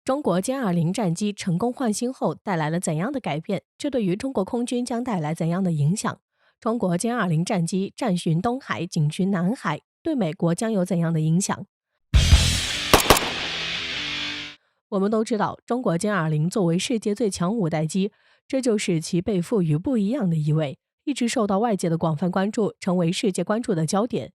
中国歼20战机成功换新后带来了怎样的改变？这对于中国空军将带来怎样的影响？中国歼20战机战巡东海、警巡南海，对美国将有怎样的影响？我们都知道，中国歼20作为世界最强五代机，这就使其被赋予不一样的意味，一直受到外界的广泛关注，成为世界关注的焦点。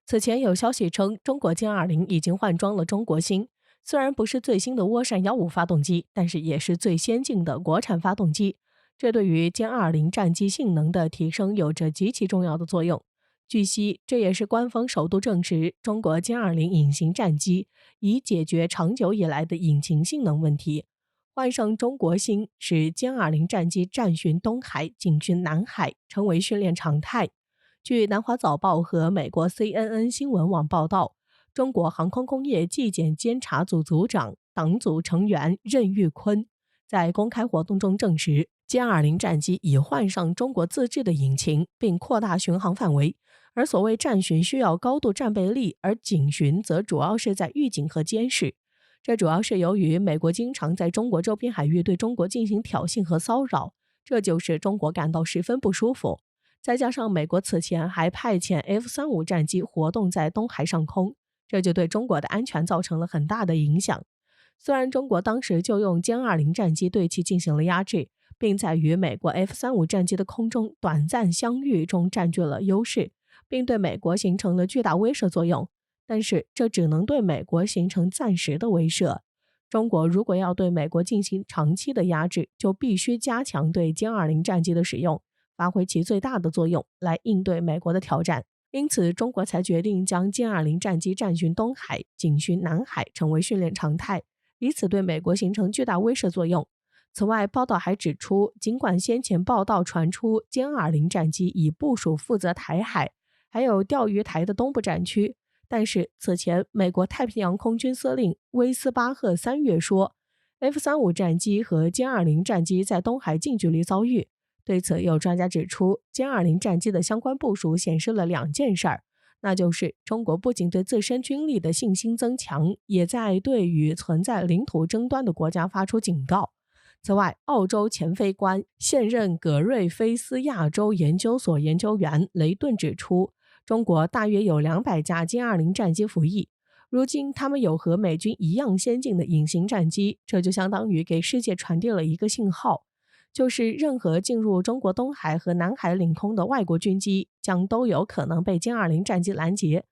此前有消息称，中国歼20已经换装了中国星，虽然不是最新的涡扇1.5发动机，但是也是最先进的国产发动机，这对于歼20战机性能的提升有着极其重要的作用。据悉，这也是官方首度证实，中国歼20隐形战机已解决长久以来的引擎性能问题。换上中国星，使歼20战机战巡东海、警巡南海成为训练常态。据南华早报和美国 CNN 新闻网报道，中国航空工业纪检监察组组长、党组成员任玉坤在公开活动中证实，歼20战机已换上中国自制的引擎，并扩大巡航范围。而所谓战巡需要高度战备力，而警巡则主要是在预警和监视。这主要是由于美国经常在中国周边海域对中国进行挑衅和骚扰，这就使中国感到十分不舒服。再加上美国此前还派遣 F-35战机活动在东海上空，这就对中国的安全造成了很大的影响。虽然中国当时就用歼20战机对其进行了压制，并在与美国 F-35战机的空中短暂相遇中占据了优势，并对美国形成了巨大威慑作用，但是这只能对美国形成暂时的威慑。中国如果要对美国进行长期的压制，就必须加强对歼20战机的使用，发挥其最大的作用，来应对美国的挑战。因此，中国才决定将歼20战机战巡东海、警巡南海成为训练常态，以此对美国形成巨大威慑作用。此外，报道还指出，尽管先前报道传出歼20战机已部署负责台海还有钓鱼台的东部战区，但是此前美国太平洋空军司令威斯巴赫3月说 F-35战机和歼20战机在东海近距离遭遇。对此，有专家指出，歼20战机的相关部署显示了两件事儿，那就是中国不仅对自身军力的信心增强，也在对与存在领土争端的国家发出警告。此外，澳洲前飞官、现任格瑞菲斯亚洲研究所研究员雷顿指出，中国大约有200架歼20战机服役，如今他们有和美军一样先进的隐形战机，这就相当于给世界传递了一个信号，就是任何进入中国东海和南海领空的外国军机将都有可能被歼20战机拦截。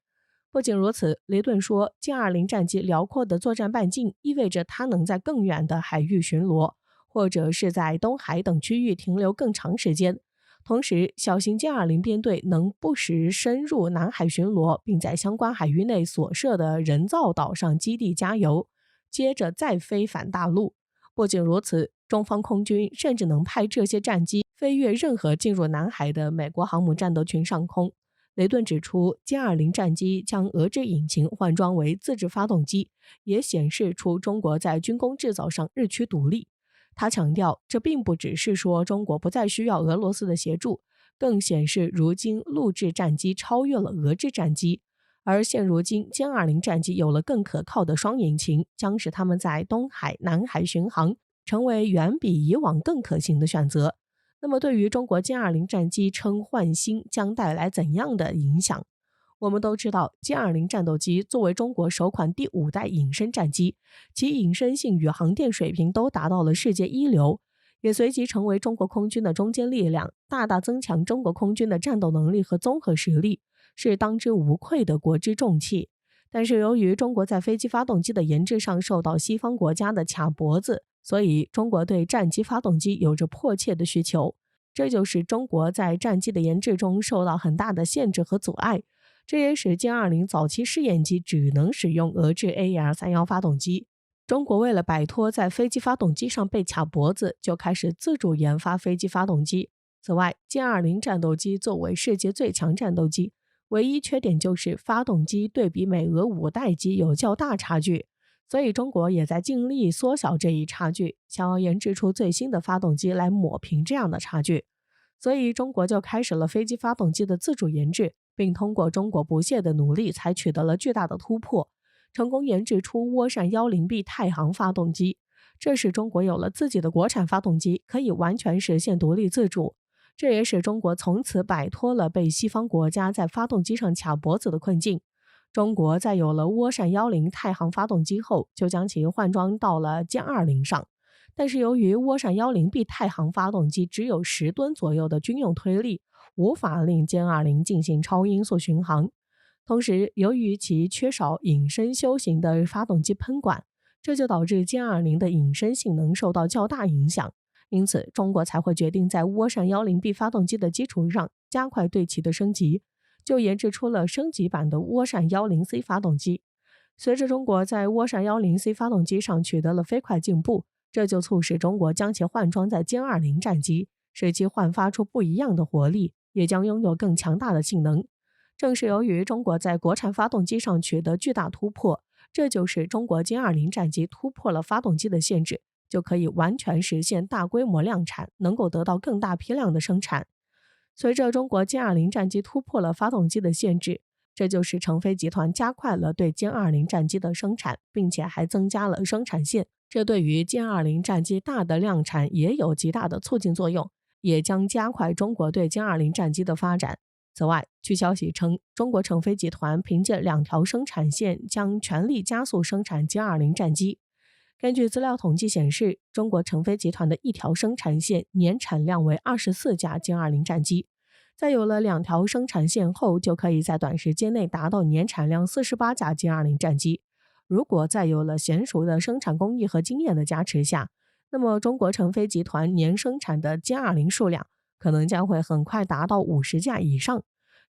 不仅如此，雷顿说，歼20战机辽阔的作战半径意味着它能在更远的海域巡逻，或者是在东海等区域停留更长时间。同时，小型歼20编队能不时深入南海巡逻，并在相关海域内所设的人造岛上基地加油，接着再飞返大陆。不仅如此，中方空军甚至能派这些战机飞越任何进入南海的美国航母战斗群上空。雷顿指出，歼20战机将俄制引擎换装为自制发动机，也显示出中国在军工制造上日趋独立。他强调，这并不只是说中国不再需要俄罗斯的协助，更显示如今陆制战机超越了俄制战机，而现如今歼20战机有了更可靠的双引擎，将使他们在东海、南海巡航成为远比以往更可行的选择。那么对于中国歼20战机称换新将带来怎样的影响？我们都知道，歼20战斗机作为中国首款第5代隐身战机，其隐身性与航电水平都达到了世界一流，也随即成为中国空军的中坚力量，大大增强中国空军的战斗能力和综合实力，是当之无愧的国之重器。但是由于中国在飞机发动机的研制上受到西方国家的卡脖子，所以中国对战机发动机有着迫切的需求，这就使中国在战机的研制中受到很大的限制和阻碍。这也使歼20早期试验机只能使用俄制 AER31发动机。中国为了摆脱在飞机发动机上被卡脖子，就开始自主研发飞机发动机。此外，歼20战斗机作为世界最强战斗机，唯一缺点就是发动机对比美俄5代机有较大差距，所以中国也在尽力缩小这一差距，想要研制出最新的发动机来抹平这样的差距。所以中国就开始了飞机发动机的自主研制，并通过中国不懈的努力才取得了巨大的突破。成功研制出涡扇10B 太行发动机，这使中国有了自己的国产发动机，可以完全实现独立自主。这也使中国从此摆脱了被西方国家在发动机上卡脖子的困境。中国在有了涡扇10太行发动机后，就将其换装到了歼20上。但是由于涡扇10B 太行发动机只有10吨左右的军用推力，无法令歼20进行超音速巡航。同时，由于其缺少隐身修型的发动机喷管，这就导致歼20的隐身性能受到较大影响。因此，中国才会决定在涡扇10B 发动机的基础上加快对其的升级，就研制出了升级版的涡扇10C 发动机。随着中国在涡扇10C 发动机上取得了飞快进步，这就促使中国将其换装在歼20战机，使其焕发出不一样的活力，也将拥有更强大的性能。正是由于中国在国产发动机上取得巨大突破，这就使中国歼20战机突破了发动机的限制，就可以完全实现大规模量产，能够得到更大批量的生产。随着中国歼20战机突破了发动机的限制，这就使成飞集团加快了对歼20战机的生产，并且还增加了生产线，这对于歼20战机大的量产也有极大的促进作用，也将加快中国对歼20战机的发展。此外，据消息称，中国成飞集团凭借2条生产线将全力加速生产歼20战机。根据资料统计显示，中国成飞集团的一条生产线年产量为24架歼20战机，在有了2条生产线后，就可以在短时间内达到年产量48架歼20战机。如果在有了娴熟的生产工艺和经验的加持下，那么中国成飞集团年生产的歼20数量可能将会很快达到50架以上，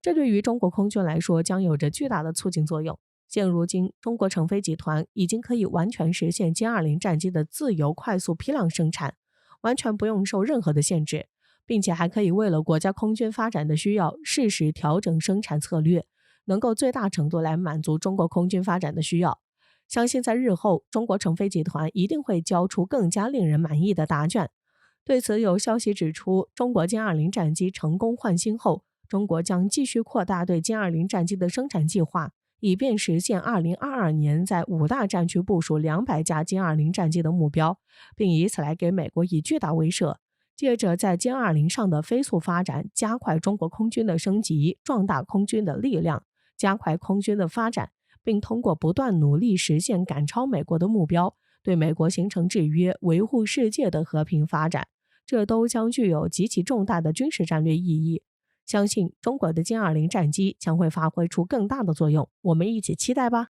这对于中国空军来说将有着巨大的促进作用。现如今，中国成飞集团已经可以完全实现歼20战机的自由快速批量生产，完全不用受任何的限制，并且还可以为了国家空军发展的需要适时调整生产策略，能够最大程度来满足中国空军发展的需要。相信在日后，中国成飞集团一定会交出更加令人满意的答卷。对此，有消息指出，中国歼20战机成功换新后，中国将继续扩大对歼20战机的生产计划，以便实现2022年在5大战区部署200架歼20战机的目标，并以此来给美国以巨大威慑。借着在歼20上的飞速发展，加快中国空军的升级，壮大空军的力量，加快空军的发展，并通过不断努力实现赶超美国的目标，对美国形成制约，维护世界的和平发展，这都将具有极其重大的军事战略意义。相信中国的歼20战机将会发挥出更大的作用，我们一起期待吧。